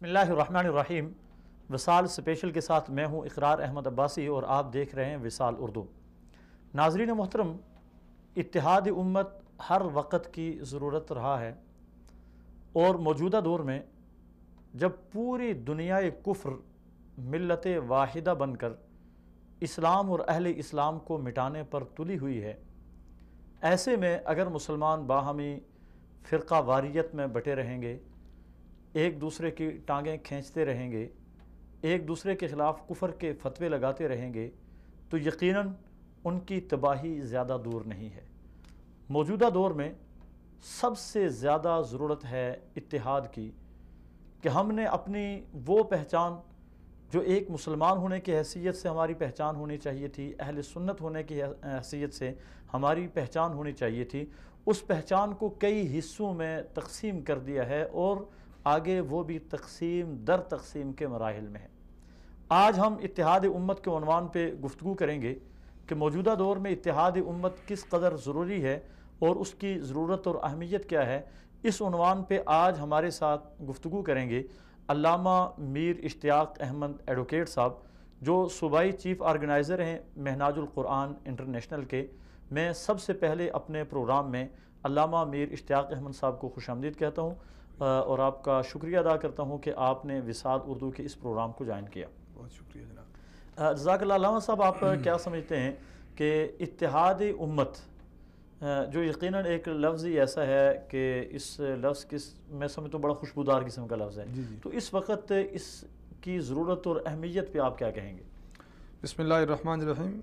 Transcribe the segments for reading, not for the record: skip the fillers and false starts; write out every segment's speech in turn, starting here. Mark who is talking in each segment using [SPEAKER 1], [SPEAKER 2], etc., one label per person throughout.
[SPEAKER 1] بسم اللہ الرحمن الرحیم۔ وصال اسپیشل کے ساتھ میں ہوں اقرار احمد عباسی اور آپ دیکھ رہے ہیں وصال اردو۔ ناظرین محترم، اتحاد امت ہر وقت کی ضرورت رہا ہے، اور موجودہ دور میں جب پوری دنیا کفر ملت واحدہ بن کر اسلام اور اہل اسلام کو مٹانے پر تلی ہوئی ہے، ایسے میں اگر مسلمان باہمی فرقہ واریت میں بٹے رہیں گے، ایک دوسرے کی ٹانگیں کھینچتے رہیں گے، ایک دوسرے کے خلاف کفر کے فتوے لگاتے رہیں گے، تو یقیناً ان کی تباہی زیادہ دور نہیں ہے۔ موجودہ دور میں سب سے زیادہ ضرورت ہے اتحاد کی، کہ ہم نے اپنی وہ پہچان جو ایک مسلمان ہونے کی حیثیت سے ہماری پہچان ہونی چاہیے تھی، اہل سنت ہونے کی حیثیت سے ہماری پہچان ہونی چاہیے تھی، اس پہچان کو کئی حصوں میں تقسیم کر دیا ہے، اور آگے وہ بھی تقسیم در تقسیم کے مراحل میں ہے۔ آج ہم اتحاد امت کے عنوان پہ گفتگو کریں گے کہ موجودہ دور میں اتحاد امت کس قدر ضروری ہے اور اس کی ضرورت اور اہمیت کیا ہے۔ اس عنوان پہ آج ہمارے ساتھ گفتگو کریں گے علامہ میر اشتیاق احمد ایڈوکیٹ صاحب، جو صوبائی چیف آرگنائزر ہیں مہناج القرآن انٹرنیشنل کے۔ میں سب سے پہلے اپنے پروگرام میں علامہ میر اشتیاق احمد صاحب کو خوش آمدید کہتا ہوں، اور آپ کا شکریہ ادا کرتا ہوں کہ آپ نے وصال اردو کے اس پروگرام کو جوائن کیا۔
[SPEAKER 2] بہت شکریہ جناب۔
[SPEAKER 1] جزاک اللہ۔ علامہ صاحب، آپ کیا سمجھتے ہیں کہ اتحاد امت جو یقیناً ایک لفظ ہی ایسا ہے کہ اس لفظ میں سمجھتا ہوں بڑا خوشبودار قسم کا لفظ ہے، تو اس وقت اس کی ضرورت اور اہمیت پہ آپ کیا کہیں گے؟
[SPEAKER 2] بسم اللہ الرحمن الرحیم۔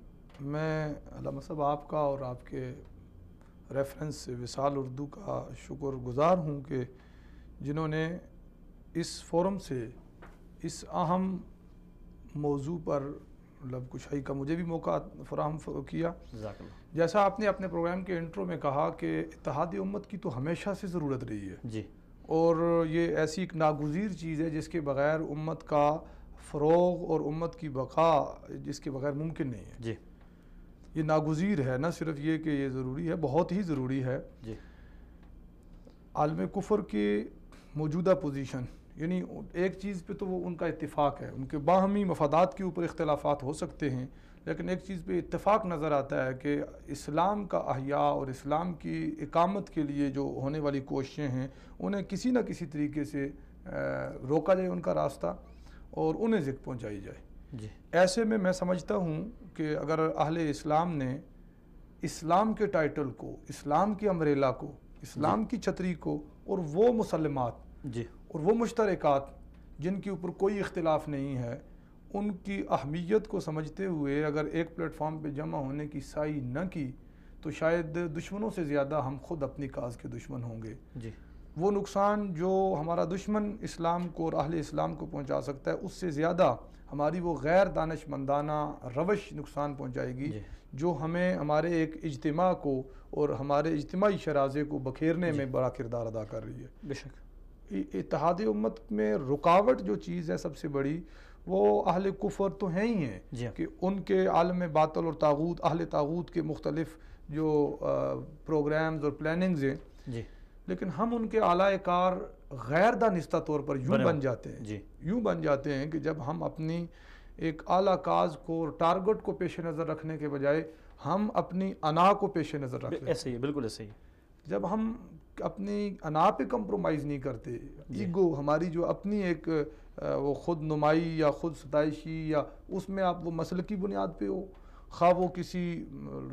[SPEAKER 2] میں علامہ صاحب آپ کا اور آپ کے ریفرنس سے وصال اردو کا شکر گزار ہوں کہ جنہوں نے اس فورم سے اس اہم موضوع پر کشائی کا مجھے بھی موقع فراہم کیا۔
[SPEAKER 1] جزاک اللہ۔
[SPEAKER 2] جیسا آپ نے اپنے پروگرام کے انٹرو میں کہا کہ اتحاد امت کی تو ہمیشہ سے ضرورت رہی ہے،
[SPEAKER 1] جی،
[SPEAKER 2] اور یہ ایسی ایک ناگزیر چیز ہے جس کے بغیر امت کا فروغ اور امت کی بقا جس کے بغیر ممکن نہیں ہے۔
[SPEAKER 1] جی،
[SPEAKER 2] یہ ناگزیر ہے، نہ صرف یہ کہ یہ ضروری ہے، بہت ہی ضروری ہے۔
[SPEAKER 1] جی،
[SPEAKER 2] عالم کفر کی موجودہ پوزیشن، یعنی ایک چیز پہ تو وہ ان کا اتفاق ہے، ان کے باہمی مفادات کے اوپر اختلافات ہو سکتے ہیں، لیکن ایک چیز پہ اتفاق نظر آتا ہے کہ اسلام کا احیاء اور اسلام کی اقامت کے لیے جو ہونے والی کوششیں ہیں، انہیں کسی نہ کسی طریقے سے روکا جائے ان کا راستہ، اور انہیں ذکر پہنچائی جائے۔
[SPEAKER 1] جی،
[SPEAKER 2] ایسے میں سمجھتا ہوں کہ اگر اہل اسلام نے اسلام کے ٹائٹل کو، اسلام کی امبریلا کو، اسلام کی چھتری کو، اور وہ مسلمات
[SPEAKER 1] جی،
[SPEAKER 2] اور وہ مشترکات جن کے اوپر کوئی اختلاف نہیں ہے، ان کی اہمیت کو سمجھتے ہوئے اگر ایک پلیٹ فارم پہ جمع ہونے کی سعی نہ کی تو شاید دشمنوں سے زیادہ ہم خود اپنی کاز کے دشمن ہوں گے۔
[SPEAKER 1] جی،
[SPEAKER 2] وہ نقصان جو ہمارا دشمن اسلام کو اور اہل اسلام کو پہنچا سکتا ہے، اس سے زیادہ ہماری وہ غیر دانش مندانہ روش نقصان پہنچائے گی،
[SPEAKER 1] جی،
[SPEAKER 2] جو ہمیں ہمارے ایک اجتماع کو اور ہمارے اجتماعی شرازے کو بکھیرنے میں بڑا کردار ادا کر رہی ہے۔
[SPEAKER 1] بے شک۔
[SPEAKER 2] اتحاد امت میں رکاوٹ جو چیز ہے سب سے بڑی، وہ اہل کفر تو ہیں ہی ہیں،
[SPEAKER 1] جی،
[SPEAKER 2] کہ ان کے عالم باطل اور طاغوت، اہل طاغوت کے مختلف جو پروگرامز اور پلاننگز ہیں،
[SPEAKER 1] جی،
[SPEAKER 2] لیکن ہم ان کے اعلی کار غیر دانستہ طور پر یوں بن جاتے ہیں،
[SPEAKER 1] جی،
[SPEAKER 2] یوں بن جاتے ہیں کہ جب ہم اپنی ایک اعلیٰ کاز کو اور ٹارگٹ کو پیش نظر رکھنے کے بجائے ہم اپنی انا کو پیش نظر رکھ لیتے ہیں۔
[SPEAKER 1] ایسے ہی، بالکل ایسے ہی۔
[SPEAKER 2] جب ہم اپنی انا پہ کمپرومائز نہیں کرتے، ایگو ہماری جو اپنی ایک وہ خود نمائی یا خود ستائشی، یا اس میں آپ وہ مسلکی بنیاد پہ ہو، خواہ وہ کسی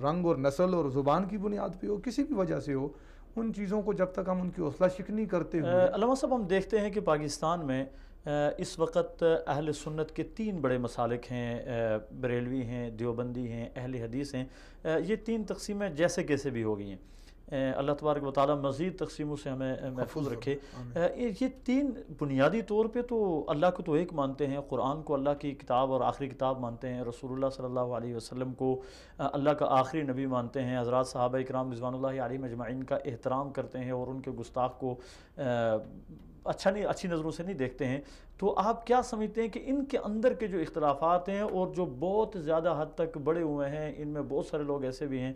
[SPEAKER 2] رنگ اور نسل اور زبان کی بنیاد پہ ہو، کسی بھی وجہ سے ہو، ان چیزوں کو جب تک ہم ان کی حوصلہ شکنی کرتے ہوئے۔
[SPEAKER 1] علامہ صاحب، ہم دیکھتے ہیں کہ پاکستان میں اس وقت اہل سنت کے 3 بڑے مسالک ہیں، بریلوی ہیں، دیوبندی ہیں، اہل حدیث ہیں۔ یہ 3 تقسیمیں جیسے کیسے بھی ہو گئی ہیں۔ اللہ تبارک و تعالیٰ مزید تقسیموں سے ہمیں محفوظ رکھے۔ یہ 3 بنیادی طور پہ تو اللہ کو تو ایک مانتے ہیں، قرآن کو اللہ کی کتاب اور آخری کتاب مانتے ہیں، رسول اللہ صلی اللہ علیہ وسلم کو اللہ کا آخری نبی مانتے ہیں، حضرات صحابہ اکرام رضوان اللہ علیہم اجمعین کا احترام کرتے ہیں، اور ان کے گستاخ کو اچھی نظروں سے نہیں دیکھتے ہیں۔ تو آپ کیا سمجھتے ہیں کہ ان کے اندر کے جو اختلافات ہیں اور جو بہت زیادہ حد تک بڑے ہوئے ہیں، ان میں بہت سارے لوگ ایسے بھی ہیں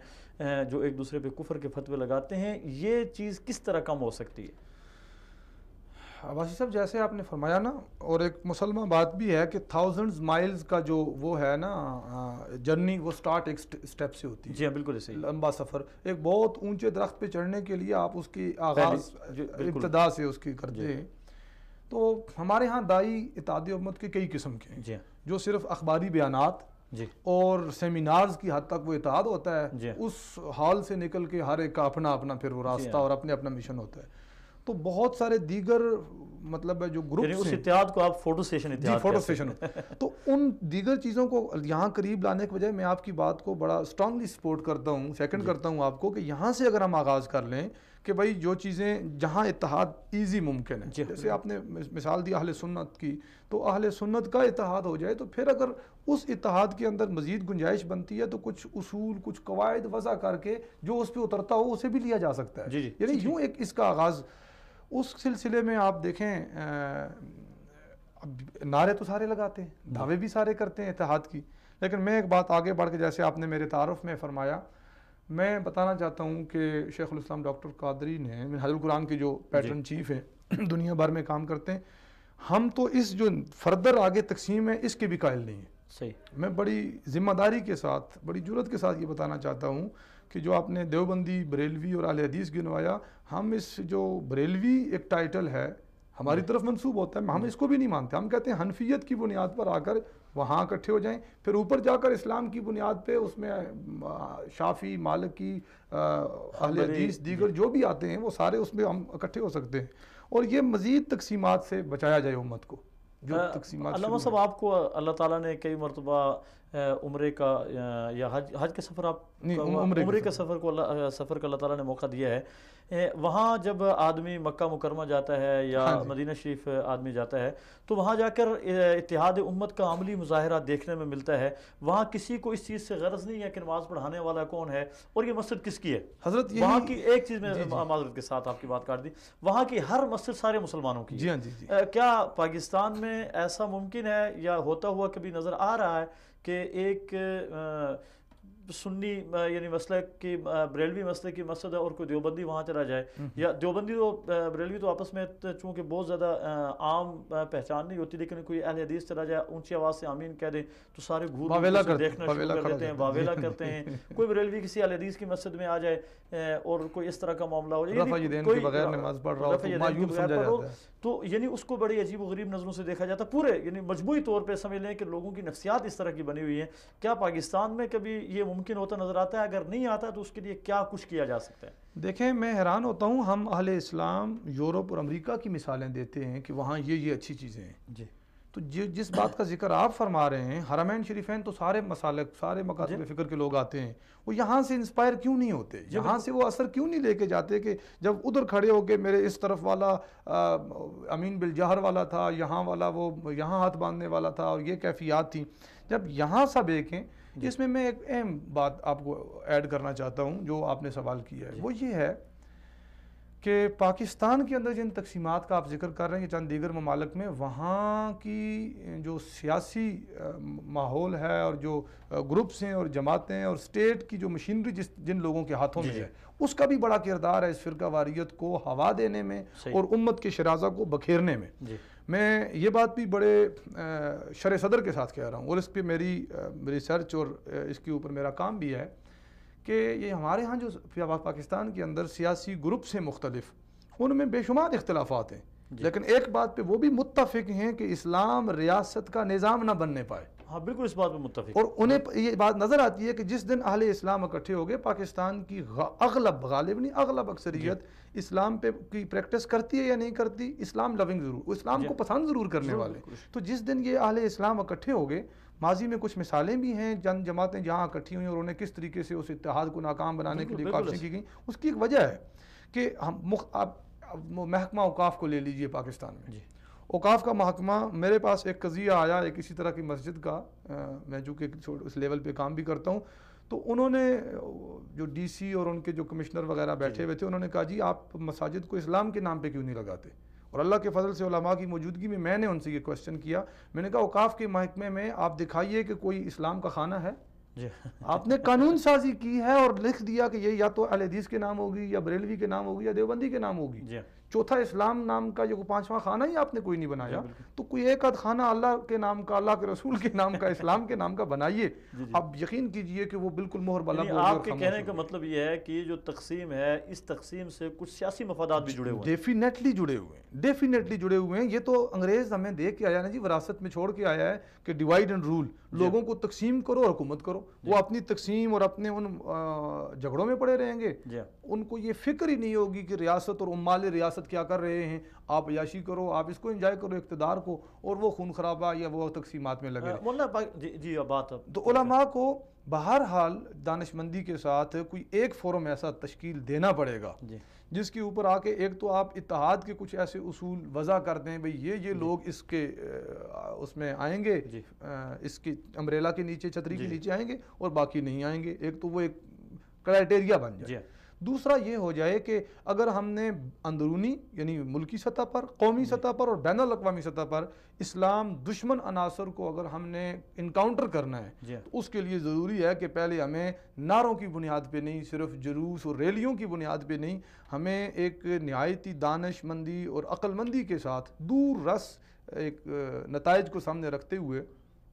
[SPEAKER 1] جو ایک دوسرے پہ کفر کے فتوے لگاتے ہیں، یہ چیز کس طرح کم ہو سکتی ہے؟
[SPEAKER 2] عباسی صاحب جیسے آپ نے فرمایا نا، اور ایک مسلمہ بات بھی ہے کہ 1000 مائلز کا جو وہ ہے نا جرنی، وہ سٹارٹ ایک سٹیپ سے ہوتی ہے.
[SPEAKER 1] جی ہاں بالکل ایسے ہی.
[SPEAKER 2] لمبا سفر ایک بہت اونچے درخت پہ چڑھنے کے لیے آپ اس کی آغاز ابتدا سے اس کی کرتے ہیں. تو ہمارے ہاں دائی اتحاد امت کے کئی قسم کے ہیں، جو صرف اخباری بیانات اور سیمینارز کی حد تک وہ اتحاد ہوتا ہے. اس حال سے نکل کے ہر ایک کا اپنا اپنا پھر وہ راستہ اور اپنے اپنا مشن ہوتا ہے. تو بہت سارے دیگر مطلب ہے جو گروپس
[SPEAKER 1] اس اتحاد کو آپ فوٹو اسٹیشن اتحاد
[SPEAKER 2] فوٹو اسٹیشن تو ان دیگر چیزوں کو یہاں قریب لانے کے بجائے میں آپ کی بات کو بڑا اسٹرانگلی سپورٹ کرتا ہوں، سیکنڈ کرتا ہوں آپ کو، کہ یہاں سے اگر ہم آغاز کر لیں کہ بھائی جو چیزیں جہاں اتحاد ایزی ممکن ہے، جیسے آپ نے مثال دی اہل سنت کی، تو اہل سنت کا اتحاد ہو جائے، تو پھر اگر اس اتحاد کے اندر مزید گنجائش بنتی ہے تو کچھ اصول کچھ قواعد وضع کر کے جو اس پہ اترتا ہو اسے بھی لیا جا سکتا ہے. یعنی یوں ایک اس کا آغاز. اس سلسلے میں آپ دیکھیں نعرے تو سارے لگاتے ہیں، دعوے بھی سارے کرتے ہیں اتحاد کی، لیکن میں ایک بات آگے بڑھ کے جیسے آپ نے میرے تعارف میں فرمایا، میں بتانا چاہتا ہوں کہ شیخ الاسلام ڈاکٹر قادری نے منہاج القرآن کے جو پیٹرن چیف ہیں دنیا بھر میں کام کرتے ہیں، ہم تو اس جو فردر آگے تقسیم ہے اس کے بھی قائل نہیں ہیں.
[SPEAKER 1] صحیح.
[SPEAKER 2] میں بڑی ذمہ داری کے ساتھ بڑی جرأت کے ساتھ یہ بتانا چاہتا ہوں کہ جو آپ نے دیوبندی بریلوی اور اہل حدیث گنوایا، ہم اس جو بریلوی ایک ٹائٹل ہے ہماری طرف منسوب ہوتا ہے، ہم اس کو بھی نہیں مانتے. ہم کہتے ہیں حنفیت کی بنیاد پر آ کر وہاں اکٹھے ہو جائیں، پھر اوپر جا کر اسلام کی بنیاد پہ اس میں شافی مالکی اہل حدیث دیگر جو بھی آتے ہیں وہ سارے اس میں ہم اکٹھے ہو سکتے ہیں، اور یہ مزید تقسیمات سے بچایا جائے امت کو.
[SPEAKER 1] علامہ صاحب آپ کو اللہ تعالیٰ نے کئی مرتبہ عمرے کا یا حج کا سفر، آپ عمرے کا سفر کا اللہ تعالیٰ نے موقع دیا ہے. وہاں جب آدمی مکہ مکرمہ جاتا ہے یا مدینہ شریف آدمی جاتا ہے تو وہاں جا کر اتحاد امت کا عملی مظاہرہ دیکھنے میں ملتا ہے. وہاں کسی کو اس چیز سے غرض نہیں ہے کہ نماز پڑھانے والا کون ہے اور یہ مسجد کس کی ہے.
[SPEAKER 2] حضرت
[SPEAKER 1] وہاں کی ایک چیز میں معذرت کے ساتھ آپ کی بات کاٹ دی، وہاں کی ہر مسجد سارے مسلمانوں کی. کیا پاکستان میں ایسا ممکن ہے یا ہوتا ہوا کبھی نظر آ رہا ہے کہ ایک سنی یعنی مسلک کی بریلوی مسلک کی مسجد ہے اور کوئی دیوبندی وہاں چلا جائے، یا دیوبندی تو بریلوی تو آپس میں چونکہ بہت زیادہ عام پہچان نہیں ہوتی، لیکن کوئی اہل حدیث چلا جائے اونچی آواز سے آمین کہہ دے تو سارے گھور دیکھنا شروع کر دیتے ہیں، واویلا کرتے ہیں. کوئی بریلوی کسی اہل حدیث کی مسجد میں آ جائے اور کوئی اس طرح کا معاملہ ہو تو یعنی اس کو بڑی عجیب و غریب نظروں سے دیکھا جاتا. پورے یعنی مجموعی طور پہ سمجھ لیں کہ لوگوں کی نفسیات اس طرح کی بنی ہوئی ہیں. کیا پاکستان میں کبھی یہ ممکن ہوتا نظر آتا ہے؟ اگر نہیں آتا تو اس کے لیے کیا کچھ کیا جا سکتا ہے؟
[SPEAKER 2] دیکھیں میں حیران ہوتا ہوں، ہم اہل اسلام یورپ اور امریکہ کی مثالیں دیتے ہیں کہ وہاں یہ اچھی چیزیں ہیں. تو جس بات کا ذکر آپ فرما رہے ہیں، حرمین شریفین تو سارے مسالک سارے مکاتب فکر کے لوگ آتے ہیں، وہ یہاں سے انسپائر کیوں نہیں ہوتے؟ یہاں سے وہ اثر کیوں نہیں لے کے جاتے کہ جب ادھر کھڑے ہو کے میرے اس طرف والا امین بالجہر والا تھا، یہاں والا وہ یہاں ہاتھ باندھنے والا تھا اور یہ کیفیات تھیں، جب یہاں سب ایک ہیں. اس میں ایک اہم بات آپ کو ایڈ کرنا چاہتا ہوں جو آپ نے سوال کیا ہے، وہ یہ ہے کہ پاکستان کے اندر جن تقسیمات کا آپ ذکر کر رہے ہیں چند دیگر ممالک میں، وہاں کی جو سیاسی ماحول ہے اور جو گروپس ہیں اور جماعتیں اور اسٹیٹ کی جو مشینری جن لوگوں کے ہاتھوں میں ہے، اس کا بھی بڑا کردار ہے اس فرقہ واریت کو ہوا دینے میں اور امت کے شرازہ کو بکھیرنے میں. میں یہ بات بھی بڑے شرح صدر کے ساتھ کہہ رہا ہوں، اور اس پہ میری ریسرچ اور اس کے اوپر میرا کام بھی ہے کہ یہ ہمارے ہاں جو پاکستان کے اندر سیاسی گروپس ہیں مختلف، ان میں بے شمار اختلافات ہیں، لیکن ایک بات پہ وہ بھی متفق ہیں کہ اسلام ریاست کا نظام نہ بننے پائے.
[SPEAKER 1] ہاں بالکل اس بات پہ متفق.
[SPEAKER 2] اور انہیں یہ بات نظر آتی ہے کہ جس دن اہل اسلام اکٹھے ہو گئے، پاکستان کی غالب نہیں اغلب اکثریت اسلام پہ کی پریکٹس کرتی ہے یا نہیں کرتی، اسلام لونگ ضرور، اسلام کو پسند ضرور کرنے والے. تو جس دن یہ اہل اسلام اکٹھے ہو گئے، ماضی میں کچھ مثالیں بھی ہیں جن جماعتیں جہاں اکٹھی ہوئیں اور انہیں کس طریقے سے اس اتحاد کو ناکام بنانے کے لیے کوششیں کی گئیں. اس کی ایک وجہ ہے کہ ہم محکمہ اوقاف کو لے لیجئے پاکستان میں. اوقاف کا محکمہ، میرے پاس ایک قضیہ آیا ایک اسی طرح کی مسجد کا، میں جو کہ اس لیول پہ کام بھی کرتا ہوں، تو انہوں نے جو ڈی سی اور ان کے جو کمشنر وغیرہ بیٹھے ہوئے تھے، انہوں نے کہا جی آپ مساجد کو اسلام کے نام پہ کیوں نہیں لگاتے؟ اور اللہ کے فضل سے علماء کی موجودگی میں نے ان سے یہ کوسچن کیا. میں نے کہا اوقاف کے محکمے میں آپ دکھائیے کہ کوئی اسلام کا خانہ ہے. آپ نے قانون سازی کی ہے اور لکھ دیا کہ یہ یا تو اہل حدیث کے نام ہوگی یا بریلوی کے نام ہوگی یا دیوبندی کے نام ہوگی. چوتھا اسلام نام کا جو پانچواں خانہ ہی آپ نے کوئی نہیں بنایا، تو کوئی ایک آدھ خانہ اللہ کے نام کا، اللہ کے رسول کے نام کا، اسلام کے نام کا بنائیے. اب یقین کیجئے کہ وہ بالکل مہر بلند
[SPEAKER 1] یعنی آپ کے کہنے کا مطلب یہ ہے کہ جو تقسیم ہے، اس تقسیم سے کچھ سیاسی مفادات بھی جڑے ہوئے ہیں.
[SPEAKER 2] ڈیفینیٹلی جڑے ہوئے ہیں، ڈیفینیٹلی جڑے ہوئے ہیں. یہ تو انگریز ہمیں دے کے آیا نا جی، وراثت میں چھوڑ کے آیا ہے کہ ڈیوائیڈ اینڈ رول، لوگوں کو تقسیم کرو اور حکومت کرو. وہ اپنی تقسیم اور اپنے ان جھگڑوں میں پڑے رہیں گے. ان کو یہ فکر ہی نہیں ہوگی کہ ریاست اور عمال ریاست کیا کر رہے ہیں. آپ عیاشی کرو، آپ اس کو انجوائے کرو اقتدار کو، اور وہ خون خرابہ یا وہ تقسیمات میں لگے.
[SPEAKER 1] جی بات
[SPEAKER 2] تو علماء کو بہرحال دانش مندی کے ساتھ کوئی ایک فورم ایسا تشکیل دینا پڑے گا جس کے اوپر آ کے ایک تو آپ اتحاد کے کچھ ایسے اصول وضع کر دیں، بھئی یہ لوگ اس کے اس میں آئیں گے، اس کی امبریلا کے نیچے، چھتری کے نیچے آئیں گے، اور باقی نہیں آئیں گے. ایک تو وہ ایک کرائیٹیریا بن جائے. دوسرا یہ ہو جائے کہ اگر ہم نے اندرونی یعنی ملکی سطح پر، قومی سطح پر اور بین الاقوامی سطح پر اسلام دشمن عناصر کو اگر ہم نے انکاؤنٹر کرنا ہے، تو اس کے لیے ضروری ہے کہ پہلے ہمیں نعروں کی بنیاد پہ نہیں، صرف جلوس اور ریلیوں کی بنیاد پہ نہیں، ہمیں ایک نہایتی دانش مندی اور عقل مندی کے ساتھ دور رس ایک نتائج کو سامنے رکھتے ہوئے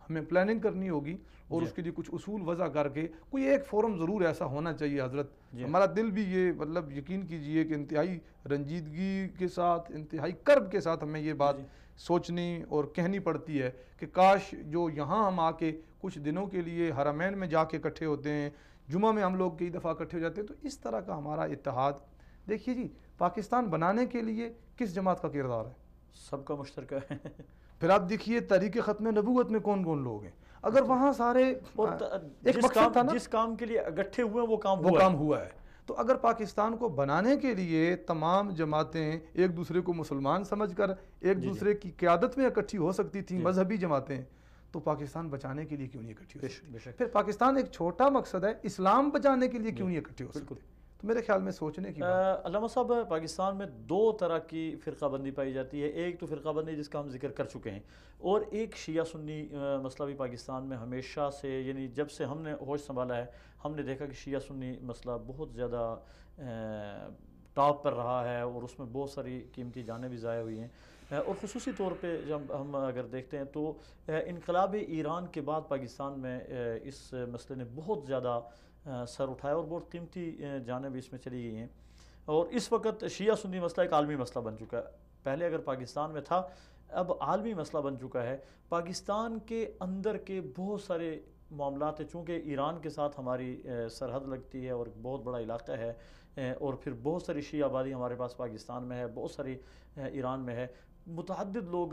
[SPEAKER 2] ہمیں پلاننگ کرنی ہوگی، اور اس کے لیے کچھ اصول وضع کر کے کوئی ایک فورم ضرور ایسا ہونا چاہیے. حضرت ہمارا دل بھی یہ مطلب یقین کیجئے کہ انتہائی رنجیدگی کے ساتھ، انتہائی کرب کے ساتھ ہمیں یہ بات سوچنی اور کہنی پڑتی ہے کہ کاش جو یہاں ہم آ کے کچھ دنوں کے لیے حرمین میں جا کے اکٹھے ہوتے ہیں، جمعہ میں ہم لوگ کئی دفعہ اکٹھے ہو جاتے ہیں، تو اس طرح کا ہمارا اتحاد. دیکھیے جی، پاکستان بنانے کے لیے کس جماعت کا کردار ہے؟
[SPEAKER 1] سب کا مشترکہ ہے.
[SPEAKER 2] پھر آپ دیکھیے تاریخ ختم نبوت میں کون کون لوگ ہیں. اگر وہاں سارے ایک مقصد تھا نا،
[SPEAKER 1] جس کام کے لیے اکٹھے ہوئے وہ کام
[SPEAKER 2] ہوا ہے. تو اگر پاکستان کو بنانے کے لیے تمام جماعتیں ایک دوسرے کو مسلمان سمجھ کر ایک دوسرے کی قیادت میں اکٹھی ہو سکتی تھیں، مذہبی جماعتیں، تو پاکستان بچانے کے لیے کیوں نہیں اکٹھی ہو سکتی؟ پھر پاکستان ایک چھوٹا مقصد ہے، اسلام بچانے کے لیے کیوں نہیں اکٹھے ہو سکتے؟ تو میرے خیال میں سوچنے کی بات.
[SPEAKER 1] علامہ صاحب، پاکستان میں دو طرح کی فرقہ بندی پائی جاتی ہے. ایک تو فرقہ بندی جس کا ہم ذکر کر چکے ہیں، اور ایک شیعہ سنی مسئلہ بھی پاکستان میں ہمیشہ سے، یعنی جب سے ہم نے ہوش سنبھالا ہے، ہم نے دیکھا کہ شیعہ سنی مسئلہ بہت زیادہ ٹاپ پر رہا ہے، اور اس میں بہت ساری قیمتی جانیں بھی ضائع ہوئی ہیں. اور خصوصی طور پہ جب ہم اگر دیکھتے ہیں تو انقلاب ایران کے بعد پاکستان میں اس مسئلے نے بہت زیادہ سر اٹھایا، اور بہت قیمتی جانیں بھی اس میں چلی گئی ہیں. اور اس وقت شیعہ سنی مسئلہ ایک عالمی مسئلہ بن چکا ہے. پہلے اگر پاکستان میں تھا، اب عالمی مسئلہ بن چکا ہے. پاکستان کے اندر کے بہت سارے معاملات ہیں، چونکہ ایران کے ساتھ ہماری سرحد لگتی ہے اور بہت بڑا علاقہ ہے، اور پھر بہت ساری شیعہ آبادی ہمارے پاس پاکستان میں ہے، بہت ساری ایران میں ہے. متعدد لوگ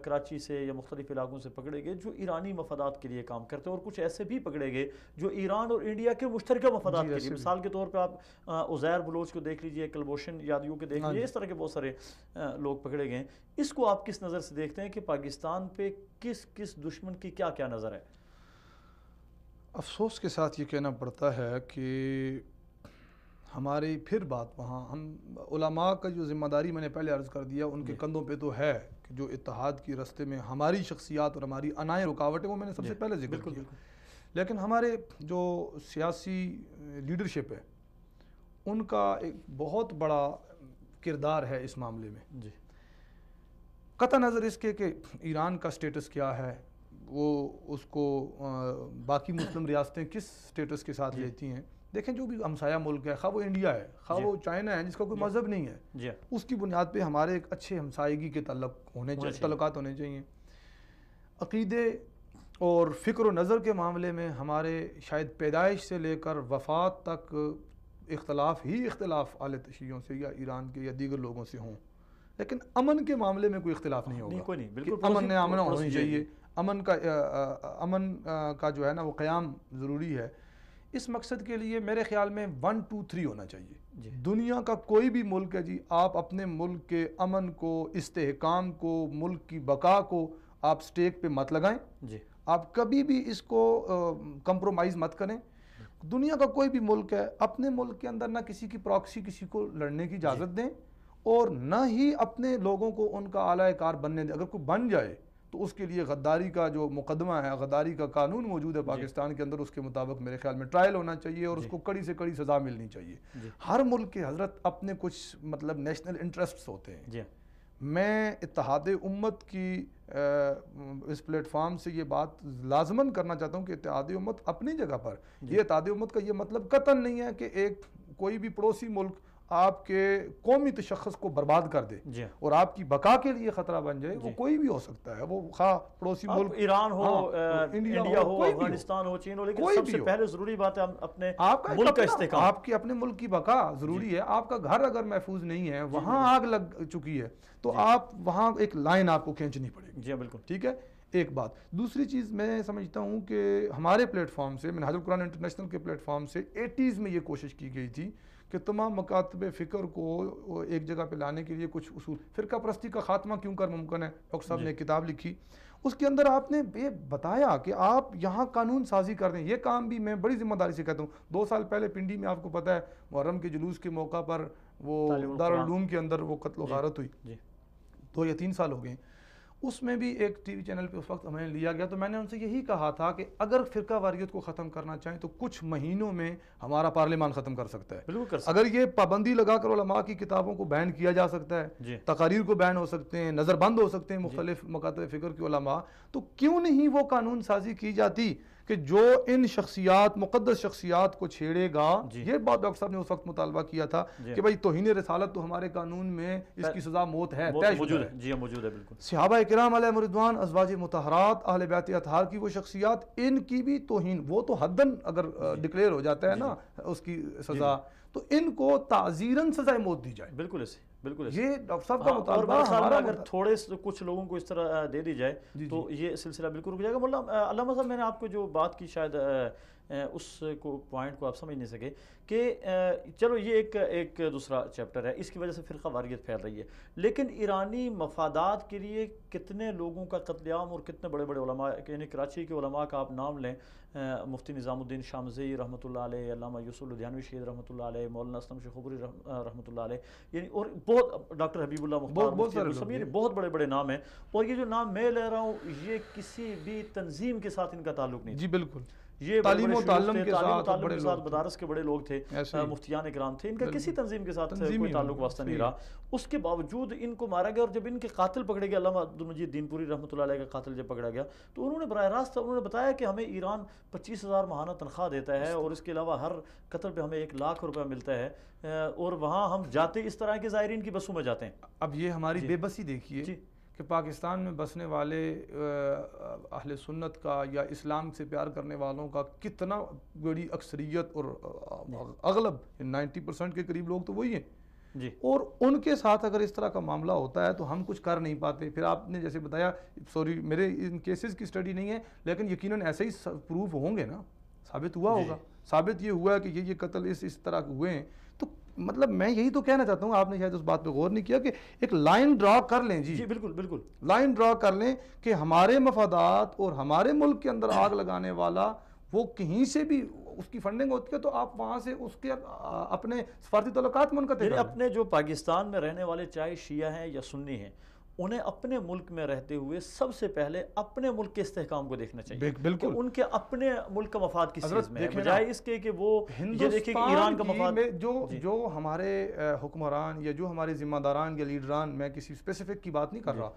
[SPEAKER 1] کراچی سے یا مختلف علاقوں سے پکڑے گئے جو ایرانی مفادات کے لیے کام کرتے ہیں، اور کچھ ایسے بھی پکڑے گئے جو ایران اور انڈیا کے مشترکہ مفادات کے لیے. مثال کے طور پہ آپ عزیر بلوچ کو دیکھ لیجئے، کلبھوشن یادیو کے دیکھ لیجئے، اس طرح کے بہت سارے لوگ پکڑے گئے ہیں. اس کو آپ کس نظر سے دیکھتے ہیں کہ پاکستان پہ کس دشمن کی کیا نظر ہے؟
[SPEAKER 2] افسوس کے ساتھ یہ کہنا پڑتا ہے کہ ہماری پھر بات وہاں، ہم علماء کا جو ذمہ داری میں نے پہلے عرض کر دیا، ان کے کندھوں پہ تو ہے کہ جو اتحاد کی راستے میں ہماری شخصیات اور ہماری انائیں رکاوٹیں، وہ میں نے سب سے پہلے ذکر کیا. لیکن ہمارے جو سیاسی لیڈرشپ ہے، ان کا ایک بہت بڑا کردار ہے اس معاملے میں. قطع نظر اس کے کہ ایران کا سٹیٹس کیا ہے، وہ اس کو باقی مسلم ریاستیں کس سٹیٹس کے ساتھ لیتی ہیں. دیکھیں جو بھی ہمسایہ ملک ہے، خواہ وہ انڈیا ہے، خواہ وہ چائنا ہے جس کا کوئی مذہب نہیں ہے، اس کی بنیاد پہ ہمارے ایک اچھے ہمسائیگی کے تعلقات ہونے چاہیے. عقیدے اور فکر و نظر کے معاملے میں ہمارے شاید پیدائش سے لے کر وفات تک اختلاف ہی اختلاف اہل تشیعوں سے یا ایران کے یا دیگر لوگوں سے ہوں، لیکن امن کے معاملے میں کوئی اختلاف نہیں ہوگا. امن ہونی چاہیے. امن کا جو ہے نا وہ قیام ضروری ہے. اس مقصد کے لیے میرے خیال میں 1 2 3 ہونا چاہیے. دنیا کا کوئی بھی ملک ہے جی، آپ اپنے ملک کے امن کو، استحکام کو، ملک کی بقا کو آپ سٹیک پہ مت لگائیں. آپ کبھی بھی اس کو کمپرومائز مت کریں. دنیا کا کوئی بھی ملک ہے، اپنے ملک کے اندر نہ کسی کی پراکسی کسی کو لڑنے کی اجازت دیں، اور نہ ہی اپنے لوگوں کو ان کا اعلی کار بننے دیں. اگر کوئی بن جائے تو اس کے لیے غداری کا جو مقدمہ ہے، غداری کا قانون موجود ہے پاکستان کے اندر، اس کے مطابق میرے خیال میں ٹرائل ہونا چاہیے اور اس کو کڑی سے کڑی سزا ملنی چاہیے۔ ہر ملک کے حضرت اپنے کچھ مطلب نیشنل انٹرسٹس ہوتے ہیں۔ میں اتحاد امت کی اس پلیٹ فارم سے یہ بات لازماً کرنا چاہتا ہوں کہ اتحاد امت اپنی جگہ پر، یہ اتحاد امت کا یہ مطلب قطعاً نہیں ہے کہ ایک کوئی بھی پڑوسی ملک آپ کے قومی تشخص کو برباد کر دے اور آپ کی بقا کے لیے خطرہ بن جائے۔ وہ کوئی بھی ہو سکتا ہے، وہ خواہ پڑوسی ملک
[SPEAKER 1] ایران ہو، انڈیا ہو، افغانستان ہو، چین ہو، لیکن سب سے پہلے ضروری بات ہے اپنے ملک کا استحکام۔
[SPEAKER 2] آپ کی اپنے ملک کی بقا ضروری ہے۔ آپ کا گھر اگر محفوظ نہیں ہے، وہاں آگ لگ چکی ہے، تو آپ وہاں ایک لائن آپ کو کھینچنی پڑے گی۔
[SPEAKER 1] جی بالکل،
[SPEAKER 2] ٹھیک ہے، ایک بات۔ دوسری چیز میں سمجھتا ہوں کہ ہمارے پلیٹ فارم سے، منہاج القرآن انٹرنیشنل کے پلیٹ فارم سے 80s میں یہ کوشش کی گئی تھی کہ تمام مکاتب فکر کو ایک جگہ پہ لانے کے لیے کچھ اصول، فرقہ پرستی کا خاتمہ کیوں کر ممکن ہے، ڈاکٹر صاحب نے ایک کتاب لکھی، اس کے اندر آپ نے یہ بتایا کہ آپ یہاں قانون سازی کر دیں۔ یہ کام بھی میں بڑی ذمہ داری سے کہتا ہوں۔ 2 سال پہلے پنڈی میں آپ کو پتہ ہے محرم کے جلوس کے موقع پر وہ دارالعلوم کے اندر وہ قتل و غارت ہوئی، 2 یا 3 سال ہو گئے۔ اس میں بھی ایک ٹی وی چینل پہ اس وقت ہمیں لیا گیا، تو میں نے ان سے یہی کہا تھا کہ اگر فرقہ واریت کو ختم کرنا چاہیں تو کچھ مہینوں میں ہمارا پارلیمان ختم کر سکتا ہے۔ اگر یہ پابندی لگا کر علماء کی کتابوں کو بین کیا جا سکتا ہے، تقاریر کو بین ہو سکتے ہیں، نظر بند ہو سکتے ہیں مختلف مکاتب فکر کے علماء، تو کیوں نہیں وہ قانون سازی کی جاتی کہ جو ان شخصیات، مقدس شخصیات کو چھیڑے گا۔ یہ بات ڈاکٹر صاحب نے اس وقت مطالبہ کیا تھا کہ بھائی توہین رسالت تو ہمارے قانون میں اس کی سزا موت ہے،
[SPEAKER 1] موجود ہے۔ جی موجود ہے، بالکل۔
[SPEAKER 2] صحابہ کرام علیہم رضوان، ازواج مطہرات، اہل بیت اطہار کی وہ شخصیات، ان کی بھی توہین، وہ تو حداً اگر ڈکلیئر ہو جاتا ہے نا اس کی سزا، تو ان کو تعزیراً سزائے موت دی جائے۔
[SPEAKER 1] بالکل ایسے، بالکل ایسے۔
[SPEAKER 2] یہ ڈاکٹر صاحب کا مطالبہ
[SPEAKER 1] ہمارا، اگر تھوڑے کچھ لوگوں کو اس طرح دے دی جائے تو یہ سلسلہ بالکل رک جائے گا۔ مولانا علامہ صاحب، میں نے آپ کو جو بات کی شاید اس کو پوائنٹ کو آپ سمجھ نہیں سکے کہ چلو یہ ایک دوسرا چیپٹر ہے، اس کی وجہ سے فرقہ واریت پھیل رہی ہے، لیکن ایرانی مفادات کے لیے کتنے لوگوں کا قتل عام اور کتنے بڑے بڑے علماء، یعنی کراچی کے علماء کا آپ نام لیں، مفتی نظام الدین شامزئی رحمۃ اللہ علیہ، علامہ یوسف لدھیانوی شہید رحمۃ اللہ علیہ، مولانا اسلم شیخوپوری رحمۃ اللہ علیہ، یعنی اور بہت ڈاکٹر حبیب اللہ مختار، یعنی بہت بڑے بڑے نام ہیں، اور یہ جو نام میں لے رہا ہوں یہ کسی بھی تنظیم کے ساتھ ان کا تعلق نہیں۔
[SPEAKER 2] جی بالکل،
[SPEAKER 1] یہ
[SPEAKER 2] تعلیم و تعلم کے
[SPEAKER 1] ساتھ مدارس کے بڑے لوگ تھے، مفتیان اکرام تھے، ان کا کسی تنظیم کے ساتھ کوئی تعلق واسطہ نہیں رہا۔ اس کے باوجود ان کو مارا گیا، اور جب ان کے قاتل پکڑے گئے، علامہ عبدالمجید دین پوری رحمۃ اللہ علیہ کا قاتل جب پکڑا گیا، تو انہوں نے براہ راست انہوں نے بتایا کہ ہمیں ایران 25,000 ماہانہ تنخواہ دیتا ہے، اور اس کے علاوہ ہر قتل پہ ہمیں 1,00,000 روپے ملتا ہے، اور وہاں ہم جاتے اس طرح کے زائرین کی بسوں میں جاتے ہیں۔
[SPEAKER 2] اب یہ ہماری بے بسی دیکھیے کہ پاکستان میں بسنے والے اہل سنت کا یا اسلام سے پیار کرنے والوں کا کتنا بڑی اکثریت، اور اغلب 90% کے قریب لوگ تو وہی ہیں، اور ان کے ساتھ اگر اس طرح کا معاملہ ہوتا ہے تو ہم کچھ کر نہیں پاتے۔ پھر آپ نے جیسے بتایا، سوری میرے ان کیسز کی سٹڈی نہیں ہے، لیکن یقیناً ایسے ہی پروف ہوں گے نا، ثابت ہوا ہوگا، ثابت یہ ہوا ہے کہ یہ قتل اس طرح ہوئے ہیں۔ تو مطلب میں یہی تو کہنا چاہتا ہوں، آپ نے شاید اس بات پہ غور نہیں کیا کہ ایک لائن ڈرا کر لیں۔ جی بالکل بالکل، لائن ڈرا کر لیں کہ ہمارے مفادات اور ہمارے ملک کے اندر آگ لگانے والا وہ کہیں سے بھی اس کی فنڈنگ ہوتی ہے تو آپ وہاں سے اس کے اپنے سفارتی تعلقات منقطع کریں۔
[SPEAKER 1] اپنے جو پاکستان میں رہنے والے چاہے شیعہ ہیں یا سنی ہیں، انہیں اپنے ملک میں رہتے ہوئے سب سے پہلے اپنے ملک کے استحکام کو دیکھنا چاہیے، کہ ان کے اپنے ملک کا مفاد کس چیز میں ہے، بجائے اس کے کہ وہ یہ دیکھیں کہ ایران کا مفاد۔
[SPEAKER 2] جو ہمارے حکمران یا جو ہمارے ذمہ داران یا لیڈران، میں کسی اسپیسیفک کی بات نہیں کر رہا،